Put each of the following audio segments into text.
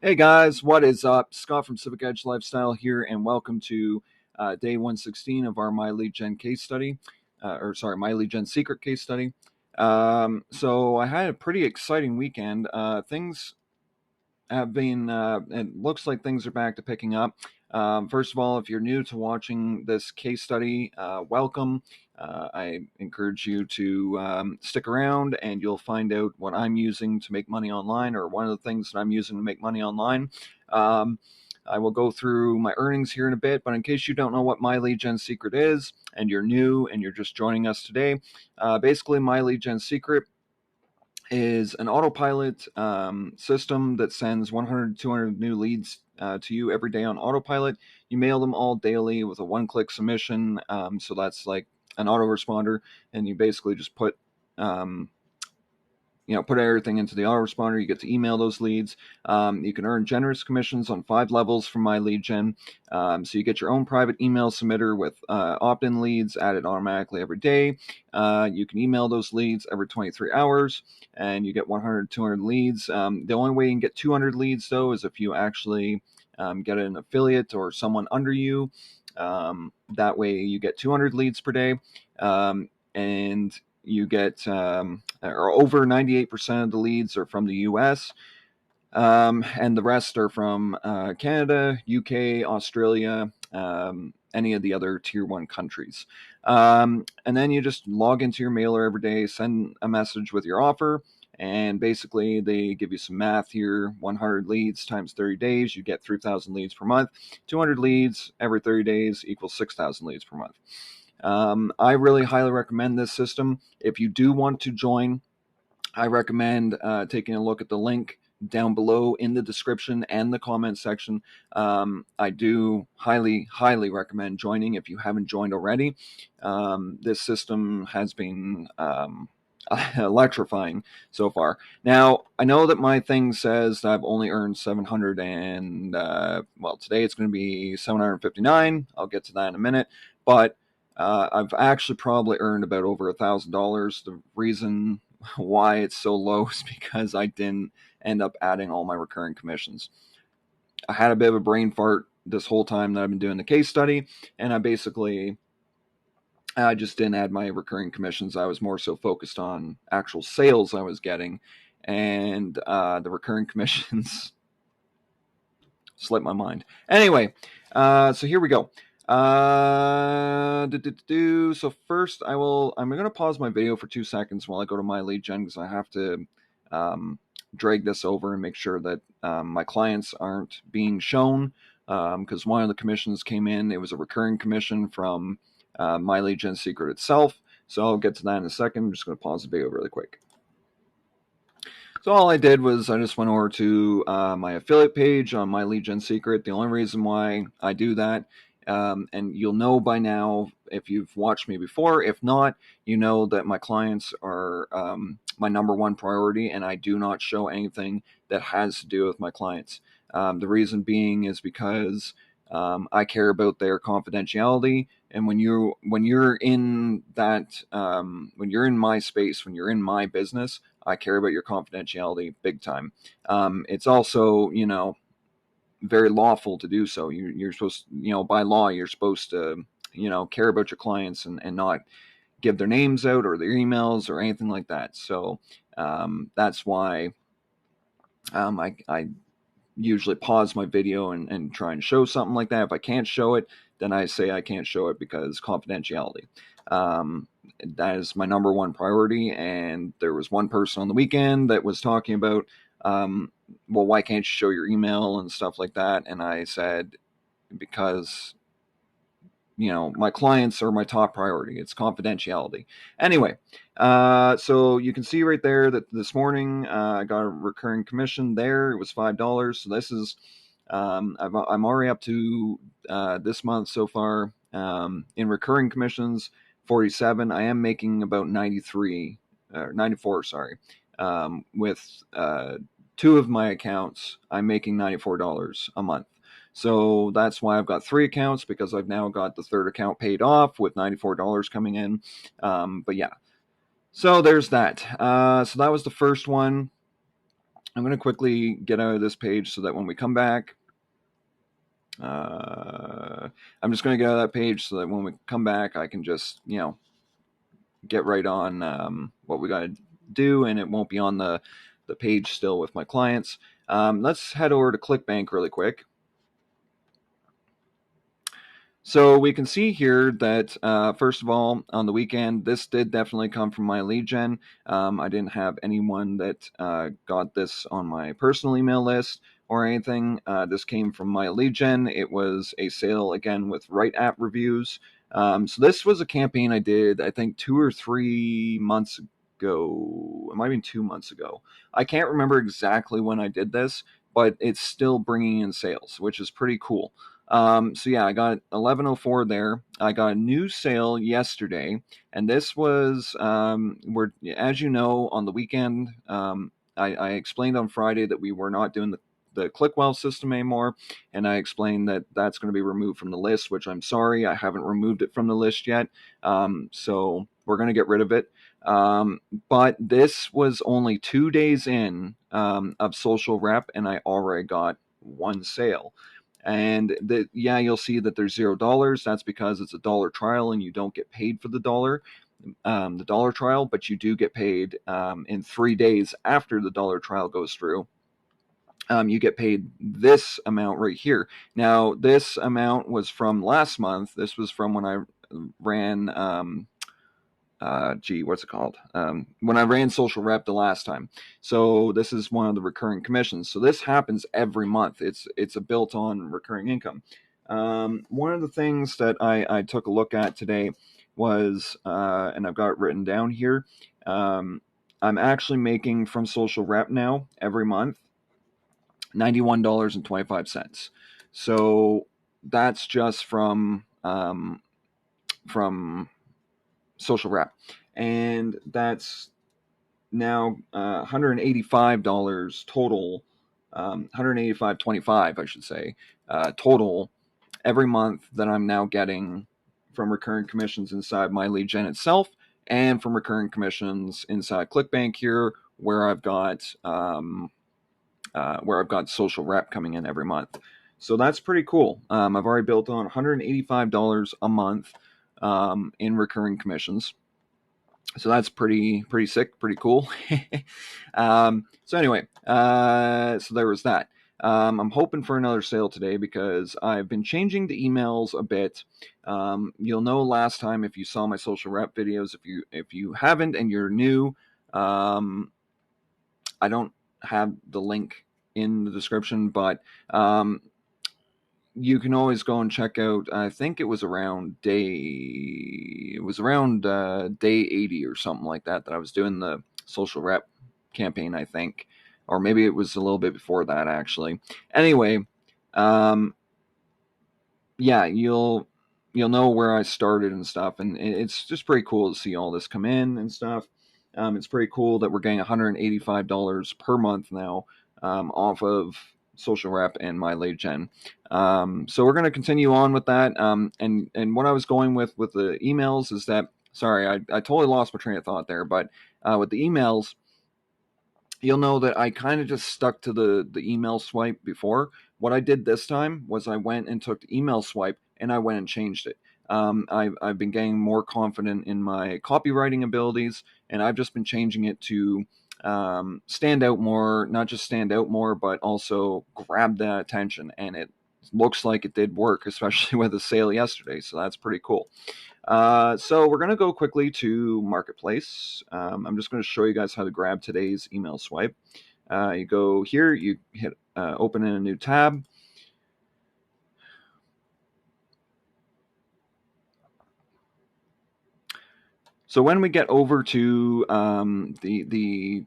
Hey guys, what is up? Scott from Civic Edge Lifestyle here, and welcome to day 116 of our My Lead Gen case study, My Lead Gen Secret case study. So I had a pretty exciting weekend. Things have been, it looks like things are back to picking up. First of all, if you're new to watching this case study, welcome. I encourage you to stick around and you'll find out what I'm using to make money online, or one of the things that I'm using to make money online. I will go through my earnings here in a bit, but in case you don't know what My Lead Gen Secret is and you're new and you're just joining us today, basically My Lead Gen Secret is an autopilot system that sends 100 200 new leads to you every day on autopilot. You mail them all daily with a one-click submission, so that's like an autoresponder, and you basically just um, put everything into the autoresponder. You get to email those leads. You can earn generous commissions on 5 levels from My Lead Gen. So you get your own private email submitter with opt-in leads added automatically every day. You can email those leads every 23 hours, and you get 100 200 leads. The only way you can get 200 leads, though, is if you actually get an affiliate or someone under you. That way you get 200 leads per day. And you get, or over 98% of the leads are from the US, and the rest are from Canada, UK, Australia, any of the other tier 1 countries. And then you just log into your mailer every day, send a message with your offer, and basically they give you some math here. 100 leads times 30 days, you get 3,000 leads per month. 200 leads every 30 days equals 6,000 leads per month. I really highly recommend this system. If you do want to join, I recommend taking a look at the link down below in the description and the comment section. I do highly recommend joining if you haven't joined already. This system has been electrifying so far. Now, I know that my thing says that I've only earned 700 and, today it's going to be 759. I'll get to that in a minute. But I've actually probably earned about over $1,000. The reason why it's so low is because I didn't end up adding all my recurring commissions. I had a bit of a brain fart this whole time that I've been doing the case study, and I just didn't add my recurring commissions. I was more so focused on actual sales I was getting, and the recurring commissions slipped my mind. Anyway, so here we go. So first, I'm going to pause my video for 2 seconds while I go to My Lead Gen, because I have to drag this over and make sure that my clients aren't being shown, because one of the commissions came in. It was a recurring commission from My Lead Gen Secret itself. So I'll get to that in a second. I'm just going to pause the video really quick. So all I did was I just went over to my affiliate page on My Lead Gen Secret. The only reason why I do that, and you'll know by now if you've watched me before. If not, you know that my clients are my number one priority, and I do not show anything that has to do with my clients. The reason being is because I care about their confidentiality, and when you're in that, when you're in my space, when you're in my business, I care about your confidentiality big time. It's also, very lawful to do so. You're supposed, by law, you're supposed to, care about your clients and not give their names out or their emails or anything like that. So that's why I usually pause my video and try and show something like that. If I can't show it, then I say I can't show it because confidentiality. That is my number one priority. And there was one person on the weekend that was talking about, well, why can't you show your email and stuff like that? And I said, because my clients are my top priority. It's confidentiality. Anyway, so you can see right there that this morning I got a recurring commission there. It was $5. So this is, I'm already up to this month so far in recurring commissions, 47. I am making about 94, sorry. With 2 of my accounts, I'm making $94 a month. So that's why I've got 3 accounts, because I've now got the 3rd account paid off with $94 coming in. But yeah, so there's that. So that was the first one. I'm going to quickly get out of this page so that when we come back, I'm just going to get out of that page so that when we come back, I can just, get right on what we got to do, and it won't be on the page still with my clients. Let's head over to ClickBank really quick. So we can see here that, first of all, on the weekend, this did definitely come from my lead gen. I didn't have anyone that got this on my personal email list or anything. This came from my lead gen. It was a sale, again, with Right App reviews. So this was a campaign I did, I think, 2 or 3 months ago. It might have been 2 months ago. I can't remember exactly when I did this, but it's still bringing in sales, which is pretty cool. So yeah, I got 1104 there. I got a new sale yesterday, and this was where, as you know, on the weekend, I explained on Friday that we were not doing the ClickWell system anymore, and I explained that that's going to be removed from the list, which I'm sorry, I haven't removed it from the list yet. So we're going to get rid of it. But this was only 2 days in of social rep, and I already got one sale. And you'll see that there's $0. That's because it's a dollar trial and you don't get paid for the dollar trial, but you do get paid in 3 days after the dollar trial goes through. You get paid this amount right here. Now, this amount was from last month. This was from when I ran what's it called? When I ran social rep the last time. So this is one of the recurring commissions. So this happens every month. It's a built-on recurring income. One of the things that I took a look at today was, and I've got it written down here, I'm actually making from social rep now every month $91.25. So that's just from social rep, and that's now $185 total, $185.25 I should say, total every month that I'm now getting from recurring commissions inside my lead gen itself, and from recurring commissions inside ClickBank here, where I've got social rep coming in every month. So that's pretty cool. I've already built on $185 a month in recurring commissions. So that's pretty sick, pretty cool. So anyway, so there was that. I'm hoping for another sale today because I've been changing the emails a bit. You'll know last time if you saw my social rep videos. If you haven't and you're new, I don't have the link in the description, but you can always go and check out, I think it was around day 80 or something like that I was doing the social rep campaign, I think. Or maybe it was a little bit before that, actually. Anyway, you'll know where I started and stuff, and it's just pretty cool to see all this come in and stuff. It's pretty cool that we're getting $185 per month now off of social rep and my lead gen. So we're going to continue on with that. And what I was going with the emails is that, sorry, I totally lost my train of thought there, but with the emails, you'll know that I kind of just stuck to the email swipe before. What I did this time was I went and took the email swipe and I went and changed it. I've been getting more confident in my copywriting abilities, and I've just been changing it to stand out more, not just stand out more, but also grab that attention. And it looks like it did work, especially with the sale yesterday. So that's pretty cool. So we're going to go quickly to Marketplace. I'm just going to show you guys how to grab today's email swipe. You go here, you hit open in a new tab. So when we get over to the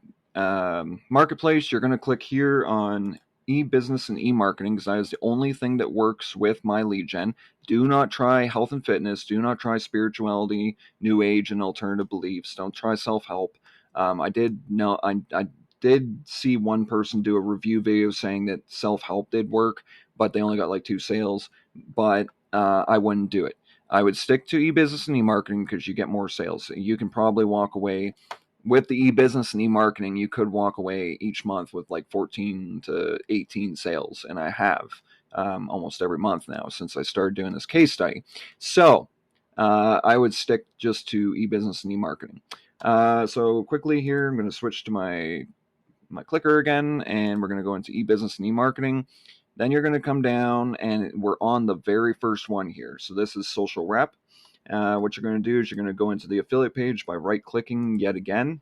Marketplace, you're going to click here on e-business and e-marketing, because that is the only thing that works with my lead gen. Do not try health and fitness. Do not try spirituality, new age, and alternative beliefs. Don't try self-help. I did see one person do a review video saying that self-help did work, but they only got like 2 sales. But I wouldn't do it. I would stick to e-business and e-marketing because you get more sales. You can probably walk away with the e-business and e-marketing, you could walk away each month with like 14 to 18 sales, and I have almost every month now since I started doing this case study. So I would stick just to e-business and e-marketing. So quickly here, I'm going to switch to my clicker again, and we're going to go into e-business and e-marketing. Then you're going to come down, and we're on the very first one here. So this is social rep. What you're going to do is you're going to go into the affiliate page by right-clicking yet again.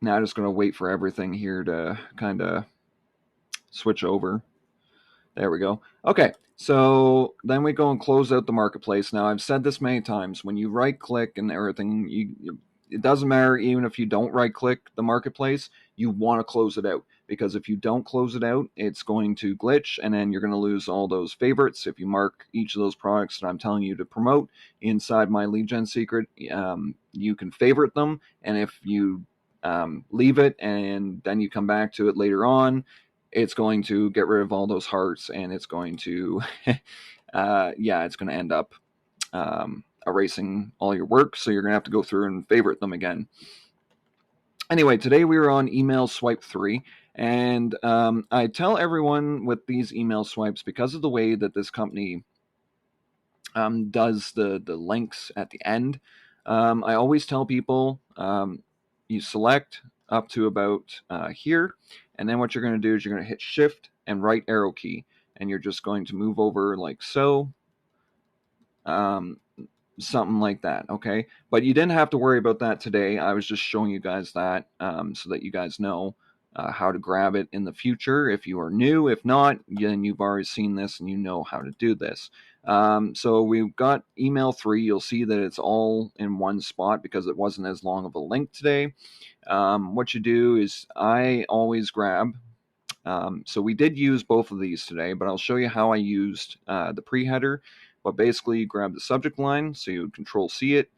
Now I'm just going to wait for everything here to kind of switch over. There we go. Okay, so then we go and close out the marketplace. Now, I've said this many times. When you right-click and everything, it doesn't matter even if you don't right-click the marketplace, you want to close it out. Because if you don't close it out, it's going to glitch, and then you're going to lose all those favorites. If you mark each of those products that I'm telling you to promote inside my lead gen secret, you can favorite them, and if you leave it and then you come back to it later on, it's going to get rid of all those hearts, and it's going to, it's going to end up erasing all your work. So you're going to have to go through and favorite them again. Anyway, today we were on email swipe 3, and I tell everyone with these email swipes, because of the way that this company does the links at the end, I always tell people you select up to about here, and then what you're going to do is you're going to hit shift and right arrow key, and you're just going to move over like so, something like that. Okay, but you didn't have to worry about that today. I was just showing you guys that so that you guys know how to grab it in the future if you are new. If not, then you've already seen this and you know how to do this. So we've got email 3. You'll see that it's all in one spot because it wasn't as long of a link today. What you do is I always grab, so we did use both of these today, but I'll show you how I used the pre-header. But basically, you grab the subject line, so you would Control C it.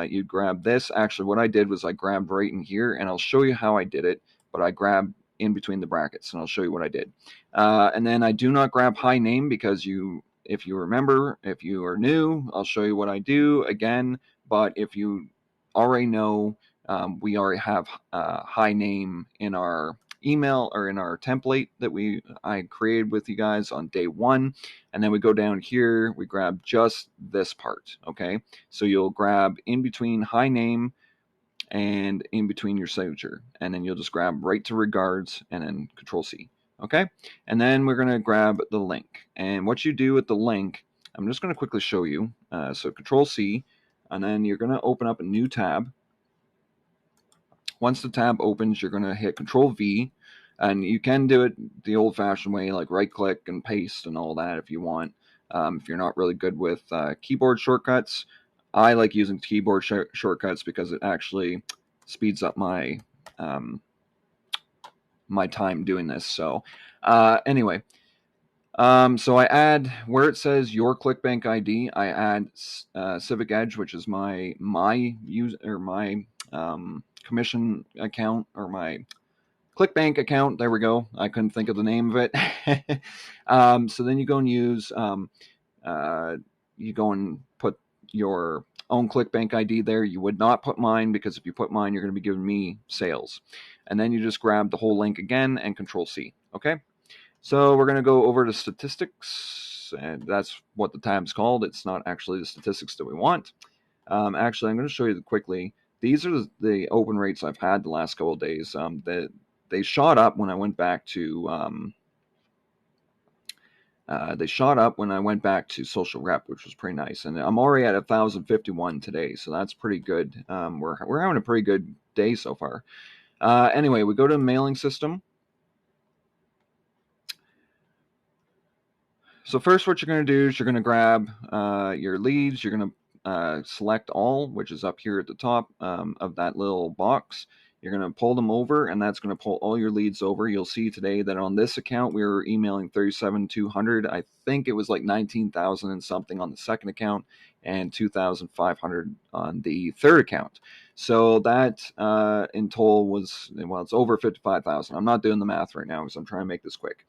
You grab this. Actually, what I did was I grabbed right in here, and I'll show you how I did it, but I grabbed in between the brackets, and I'll show you what I did. And then I do not grab high name because if you remember, if you are new, I'll show you what I do again. But if you already know, we already have high name in our email or in our template that I created with you guys on day 1, and then we go down here, we grab just this part. Okay, so you'll grab in between high name and in between your signature, and then you'll just grab right to regards and then Control C. Okay, and then we're going to grab the link, and what you do with the link, I'm just going to quickly show you. So Control C, and then you're going to open up a new tab. Once the tab opens, you're going to hit Control V, and you can do it the old-fashioned way, like right-click and paste and all that if you want. If you're not really good with keyboard shortcuts, I like using keyboard shortcuts because it actually speeds up my my time doing this. So anyway, so I add where it says your ClickBank ID, I add Civic Edge, which is my user or my commission account or my ClickBank account. There we go. I couldn't think of the name of it. So then you go and use, you go and put your own ClickBank ID there. You would not put mine, because if you put mine, you're going to be giving me sales. And then you just grab the whole link again and Control C. Okay. So we're going to go over to statistics, and that's what the tab's called. It's not actually the statistics that we want. Actually, I'm going to show you quickly. These are the open rates I've had the last couple of days. They shot up when I went back to social rep, which was pretty nice. And I'm already at 1,051 today, so that's pretty good. We're having a pretty good day so far. Anyway, we go to mailing system. So first, what you're going to do is you're going to grab your leads. You're going to select all, which is up here at the top of that little box. You're going to pull them over, and that's going to pull all your leads over. You'll see today that on this account, we were emailing 37,200. I think it was like 19,000 and something on the second account. and 2,500 on the third account. So that in total was, well, it's over 55,000. I'm not doing the math right now because I'm trying to make this quick.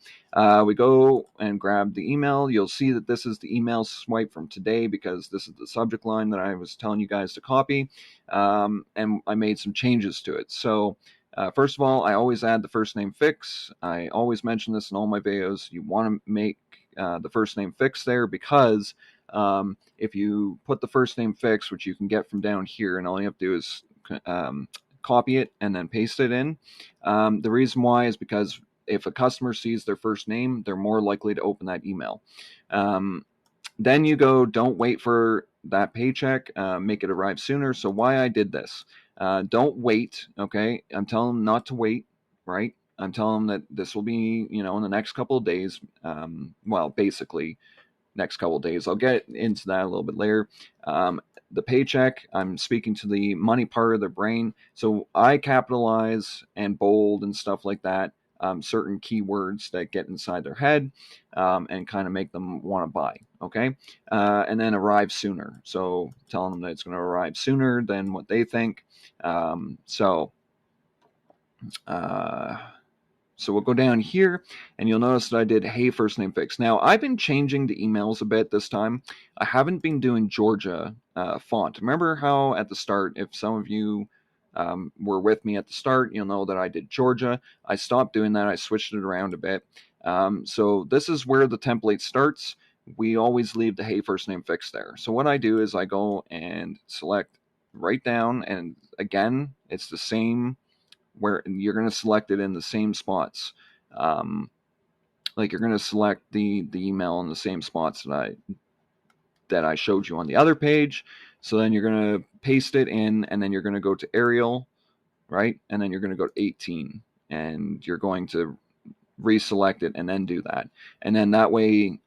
We go and grab the email. You'll see that this is the email swipe from today because this is the subject line that I was telling you guys to copy. And I made some changes to it. So first of all, I always add the first name fix. I always mention this in all my videos. You want to make the first name fix there because if you put the first name fix, which you can get from down here, and all you have to do is copy it and then paste it in. The reason why is because if a customer sees their first name, they're more likely to open that email. Then you go, don't wait for that paycheck, make it arrive sooner. So why I did this, don't wait, okay? I'm telling them not to wait, right? I'm telling them that this will be, in the next couple of days. Well, basically, next couple of days. I'll get into that a little bit later. The paycheck, I'm speaking to the money part of their brain. So I capitalize and bold and stuff like that, certain keywords that get inside their head and kind of make them want to buy. Okay. And then arrive sooner. So telling them that it's going to arrive sooner than what they think. So we'll go down here and you'll notice that I did, hey, first name fix. Now, I've been changing the emails a bit this time. I haven't been doing Georgia font. Remember how at the start, if some of you were with me at the start, you'll know that I did Georgia. I stopped doing that. I switched it around a bit. So this is where the template starts. We always leave the hey, first name fix there. So what I do is I go and select right down, and again, it's the same where you're going to select it in the same spots. Like you're going to select the email in the same spots that I showed you on the other page. So then you're going to paste it in, and then you're going to go to Arial, right? And then you're going to go to 18, and you're going to reselect it and then do that. And then that way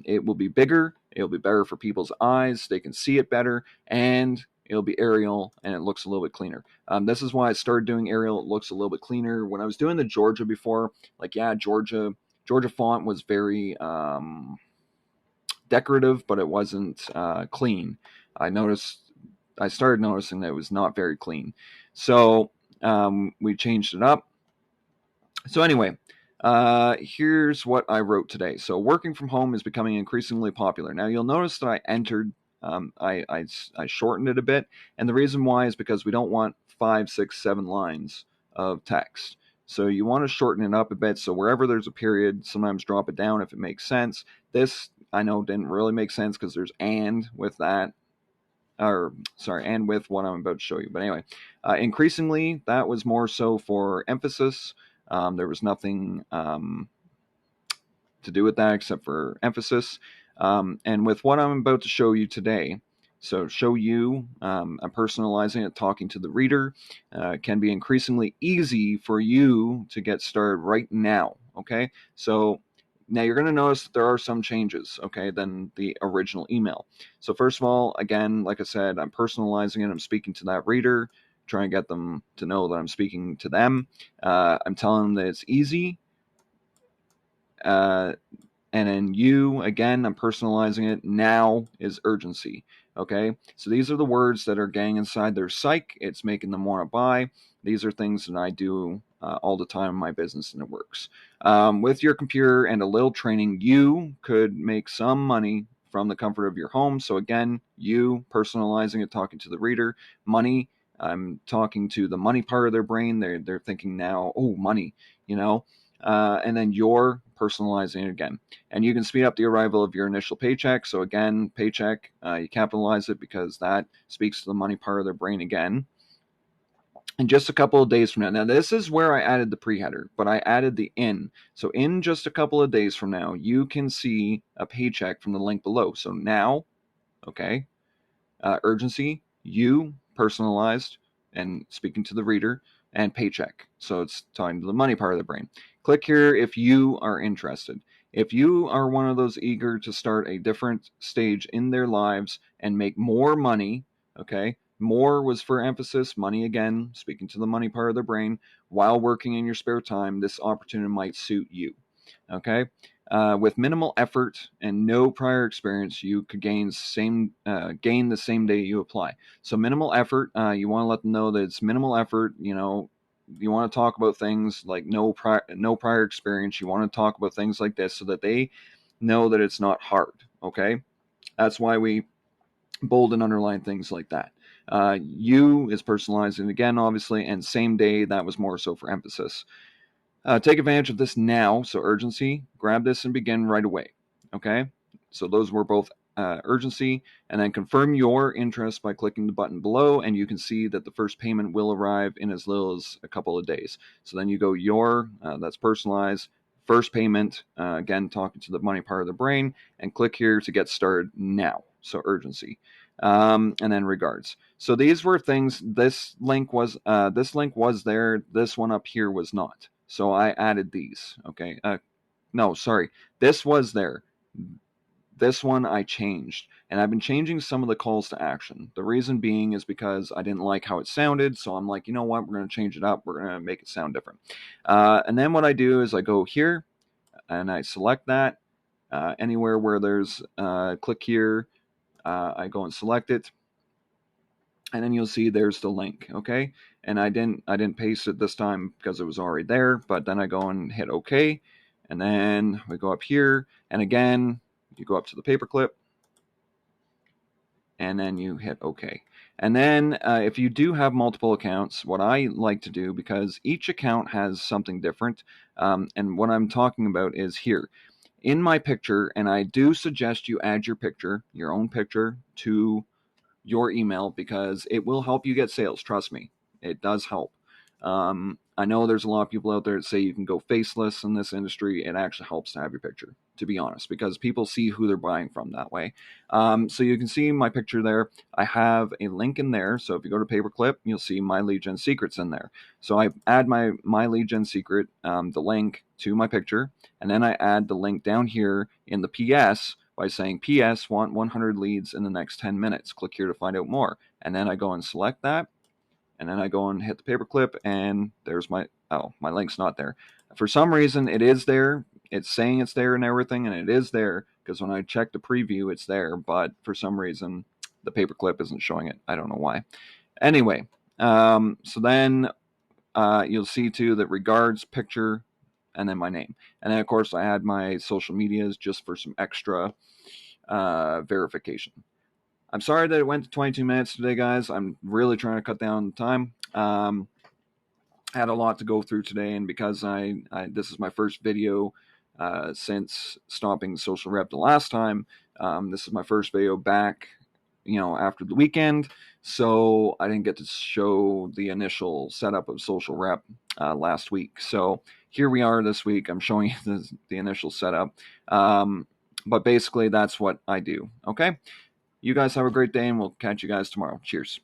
it will be bigger. It'll be better for people's eyes. They can see it better, and it'll be Arial, and it looks a little bit cleaner. This is why I started doing Arial. It looks a little bit cleaner. When I was doing the Georgia before, Georgia font was very decorative, but it wasn't clean. I started noticing that it was not very clean. So we changed it up. So anyway, here's what I wrote today. So working from home is becoming increasingly popular. Now you'll notice that I entered, I shortened it a bit. And the reason why is because we don't want 5, 6, 7 lines of text. So you want to shorten it up a bit. So wherever there's a period, sometimes drop it down if it makes sense. This, I know, didn't really make sense because there's and with that. And with what I'm about to show you. But anyway, increasingly, that was more so for emphasis. There was nothing to do with that except for emphasis. And with what I'm about to show you today, so show you, I'm personalizing it, talking to the reader, can be increasingly easy for you to get started right now, okay? So now you're going to notice that there are some changes, okay, than the original email. So first of all, again, like I said, I'm personalizing it. I'm speaking to that reader, trying to get them to know that I'm speaking to them. I'm telling them that it's easy. And then you, again, I'm personalizing it. Now is urgency. Okay, so these are the words that are getting inside their psyche. It's making them want to buy. These are things that I do all the time in my business, and it works. With your computer and a little training, you could make some money from the comfort of your home. So again, you personalizing it, talking to the reader. Money, I'm talking to the money part of their brain. They're thinking now, oh, money, and then you're personalizing it again. And you can speed up the arrival of your initial paycheck. So again, paycheck, you capitalize it because that speaks to the money part of their brain again. In just a couple of days from now. Now, this is where I added the pre-header, but I added the in. So in just a couple of days from now, you can see a paycheck from the link below. So now, okay, urgency, you, personalized, and speaking to the reader, and paycheck. So it's talking to the money part of the brain. Click here if you are interested. If you are one of those eager to start a different stage in their lives and make more money, okay, more was for emphasis, money again, speaking to the money part of their brain, while working in your spare time, this opportunity might suit you, okay? With minimal effort and no prior experience, you could gain the same day you apply. So minimal effort, you want to let them know that it's minimal effort. You know, you want to talk about things like no prior experience. You want to talk about things like this so that they know that it's not hard. Okay, that's why we bold and underline things like that. You is personalized, and again, obviously, and same day, that was more so for emphasis. Take advantage of this now, so urgency. Grab this and begin right away. Okay, so those were both urgency, and then confirm your interest by clicking the button below, and you can see that the first payment will arrive in as little as a couple of days. So then you go that's personalized, first payment, again, talking to the money part of the brain, and click here to get started now. So urgency. And then regards. So these were things. This link was there. This one up here was not. So I added these. Okay. No, sorry. This was there. This one I changed, and I've been changing some of the calls to action. The reason being is because I didn't like how it sounded, so I'm like, you know what? We're going to change it up. We're going to make it sound different. And then what I do is I go here, and I select that. Anywhere where there's click here, I go and select it, and then you'll see there's the link. Okay, and I didn't paste it this time because it was already there, but then I go and hit OK, and then we go up here, and again you go up to the paperclip, and then you hit OK. And then if you do have multiple accounts, what I like to do, because each account has something different, and what I'm talking about is here in my picture, and I do suggest you add your own picture to your email, because it will help you get sales. Trust me, it does help. I know there's a lot of people out there that say you can go faceless in this industry. It actually helps to have your picture, to be honest, because people see who they're buying from that way. So you can see my picture there. I have a link in there. So if you go to paperclip, you'll see my lead gen secrets in there. So I add my lead gen secret, the link to my picture, and then I add the link down here in the PS by saying, PS, want 100 leads in the next 10 minutes. Click here to find out more. And then I go and select that. And then I go and hit the paperclip, and there's my link's not there. For some reason, it is there. It's saying it's there and everything, and it is there, because when I check the preview, it's there. But for some reason, the paperclip isn't showing it. I don't know why. Anyway, so then you'll see, too, that regards, picture, and then my name. And then, of course, I add my social medias just for some extra verification. I'm sorry that it went to 22 minutes today, guys. I'm really trying to cut down the time. Had a lot to go through today, and because this is my first video since stopping Social Rep the last time, this is my first video back, after the weekend, so I didn't get to show the initial setup of Social Rep last week. So here we are this week. I'm showing you the initial setup, but basically that's what I do. Okay. You guys have a great day, and we'll catch you guys tomorrow. Cheers.